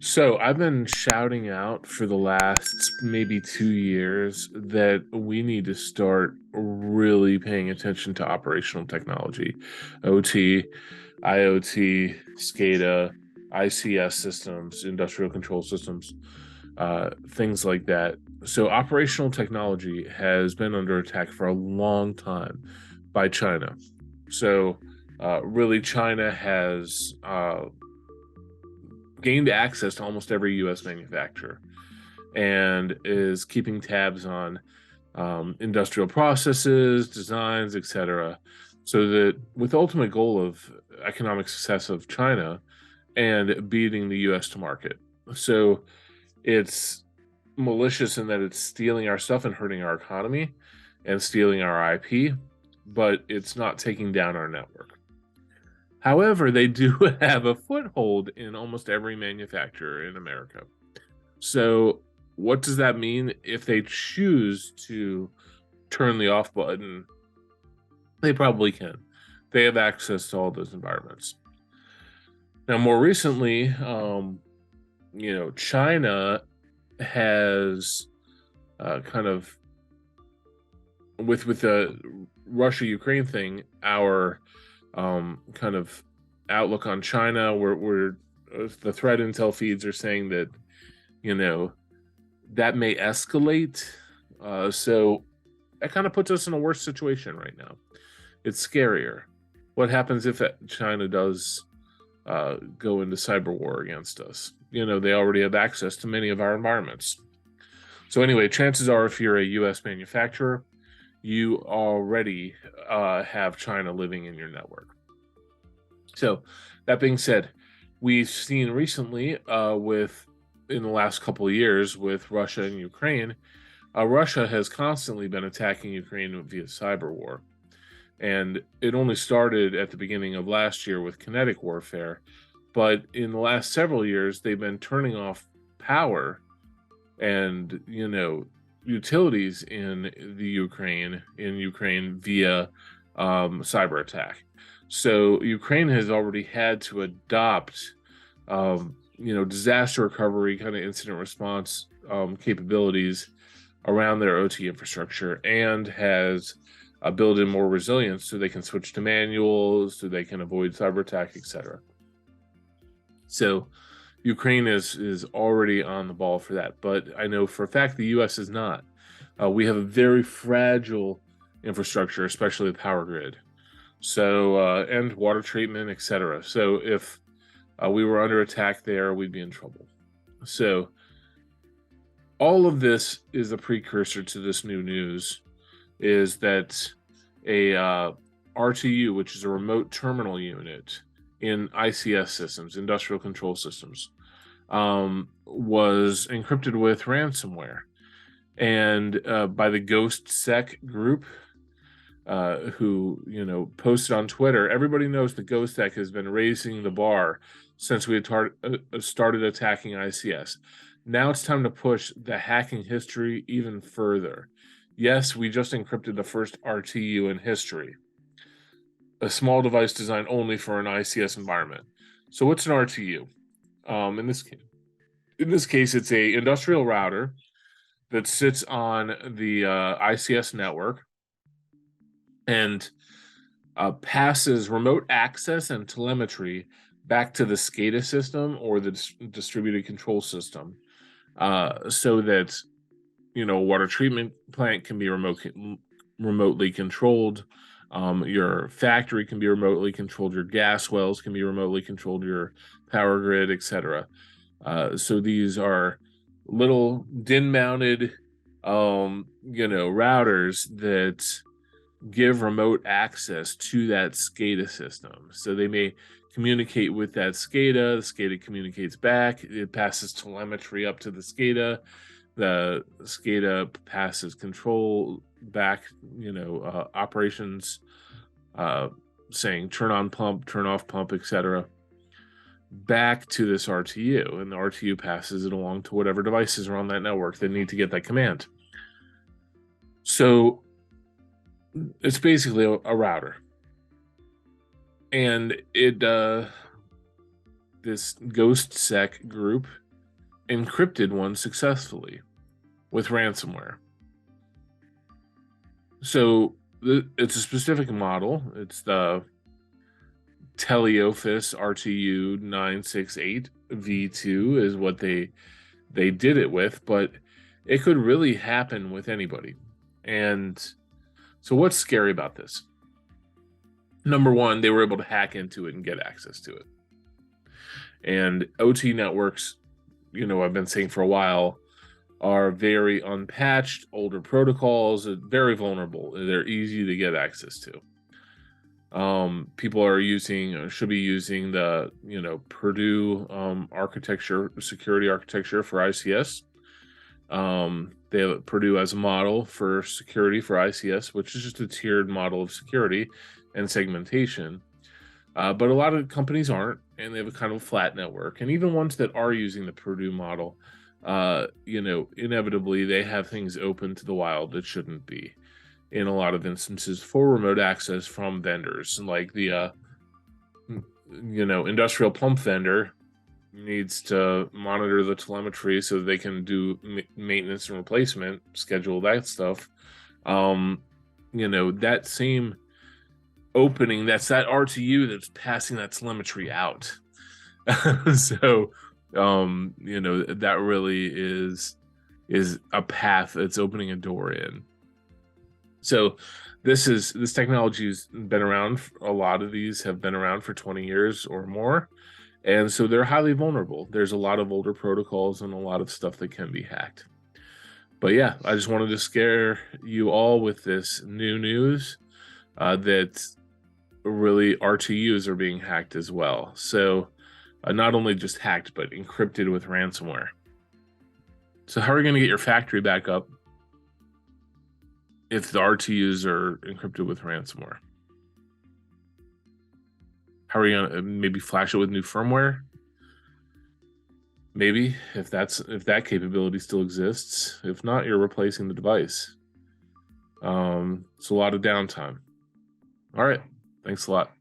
So I've been shouting out for the last maybe 2 years that we need to start really paying attention to operational technology, OT, IoT, SCADA, ICS systems, industrial control systems, things like that. So operational technology has been under attack for a long time by China. So really, China has gained access to almost every U.S. manufacturer and is keeping tabs on industrial processes, designs, etc. So that with the ultimate goal of economic success of China and beating the U.S. to market. So it's malicious in that it's stealing our stuff and hurting our economy and stealing our IP, but it's not taking down our network. However, they do have a foothold in almost every manufacturer in America. So, what does that mean if they choose to turn the off button? They probably can. They have access to all those environments. Now, more recently, China has kind of with the Russia Ukraine thing, our kind of outlook on China, where the threat intel feeds are saying that you know that may escalate. So that kind of puts us in a worse situation right now. It's scarier. What happens if China does go into cyber war against us? They already have access to many of our environments. So anyway, chances are, if you're a U.S. manufacturer, you already have China living in your network. So that being said, we've seen recently in the last couple of years with Russia and Ukraine, Russia has constantly been attacking Ukraine via cyber war. And it only started at the beginning of last year with kinetic warfare. But in the last several years, they've been turning off power and, utilities in Ukraine via cyber attack. So Ukraine has already had to adopt, disaster recovery kind of incident response capabilities around their OT infrastructure, and has built in more resilience so they can switch to manuals, so they can avoid cyber attack, etc. So Ukraine is already on the ball for that, but I know for a fact the U.S. is not. We have a very fragile infrastructure, especially the power grid. So and water treatment, etc. So if we were under attack there, we'd be in trouble. So all of this is a precursor to this new news, is that a RTU, which is a remote terminal unit in ICS systems, industrial control systems, was encrypted with ransomware. And by the Ghostsec group, who posted on Twitter. Everybody knows the Ghostsec has been raising the bar since we had started attacking ICS. Now it's time to push the hacking history even further. Yes, we just encrypted the first RTU in history, a small device designed only for an ICS environment. So what's an RTU? In this case, it's a industrial router that sits on the ICS network and passes remote access and telemetry back to the SCADA system or the distributed control system, so that a water treatment plant can be remotely controlled. Your factory can be remotely controlled. Your gas wells can be remotely controlled. Your power grid, etc. So these are little DIN-mounted, routers that give remote access to that SCADA system. So they may communicate with that SCADA. The SCADA communicates back. It passes telemetry up to the SCADA. The SCADA passes control back, operations, saying turn on pump, turn off pump, etc., back to this RTU. And the RTU passes it along to whatever devices are on that network that need to get that command. So it's basically a router, and this Ghostsec group encrypted one successfully with ransomware. So it's a specific model. It's the Teleoffice RTU 968 V2 is what they did it with, but it could really happen with anybody. And so what's scary about this? Number one, they were able to hack into it and get access to it. And OT networks, I've been saying for a while, are very unpatched, older protocols, very vulnerable. They're easy to get access to. People should be using the Purdue architecture, security architecture for ICS. They have Purdue as a model for security for ICS, which is just a tiered model of security and segmentation. But a lot of companies aren't, and they have a kind of flat network. And even ones that are using the Purdue model, inevitably they have things open to the wild that shouldn't be in a lot of instances for remote access from vendors. Like the, industrial pump vendor needs to monitor the telemetry so they can do maintenance and replacement, schedule that stuff. That same opening, that's that RTU that's passing that telemetry out. So, that really is a path that's opening a door in. So this technology has been around. A lot of these have been around for 20 years or more. And so they're highly vulnerable. There's a lot of older protocols and a lot of stuff that can be hacked. But yeah, I just wanted to scare you all with this new news that really RTUs are being hacked as well. So not only just hacked, but encrypted with ransomware. So how are you going to get your factory back up if the RTUs are encrypted with ransomware? How are you going to maybe flash it with new firmware? Maybe, if that capability still exists. If not, you're replacing the device. It's a lot of downtime. All right. Thanks a lot.